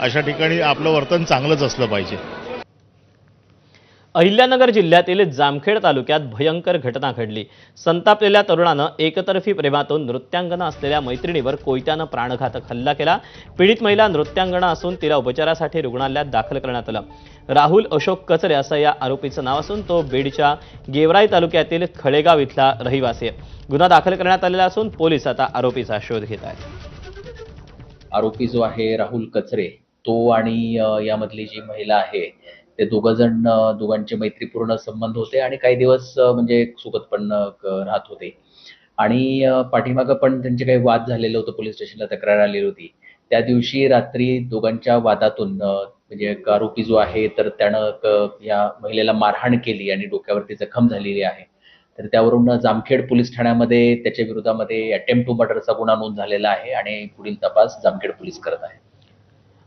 अशा ठिकाणी आपलं वर्तन चांगलंच असलं पाहिजे. अहिल्यानगर जिल्ह्यातील जामखेड तालुक्यात भयंकर घटना घडली. संतापलेल्या तरुणानं एकतर्फी प्रेमातून नृत्यांगना असलेल्या मैत्रिणीवर कोयत्यानं प्राणघातक हल्ला केला. पीडित महिला नृत्यांगना असून तिला उपचारासाठी रुग्णालयात दाखल करण्यात आलं. राहुल अशोक कचरे असं या आरोपीचं नाव असून तो बीडच्या गेवराई तालुक्यातील खळेगाव इथला रहिवासी आहे. गुन्हा दाखल करण्यात आलेला असून पोलीस आता आरोपीचा शोध घेत आहेत. आरोपी जो आहे राहुल कचरे, तो आणि यामधली जी महिला आहे, ते दोघांचे मैत्रीपूर्ण संबंध होते आणि काही दिवस म्हणजे सोबत पण राहत होते. आणि पाठीमागं पण त्यांचे काही वाद झालेले होते, पोलीस स्टेशनला तक्रार आलेली होती. त्या दिवशी रात्री दोघांच्या वादातून म्हणजे एक आरोपी जो आहे, तर त्यानं या महिलेला मारहाण केली आणि डोक्यावरती जखम झालेली आहे. तर त्यावरून जामखेड पोलीस ठाण्यामध्ये त्याच्या विरोधामध्ये अटेम्प्ट टू मर्डरचा गुन्हा नोंद झालेला आहे आणि पुढील तपास जामखेड पोलीस करत आहेत.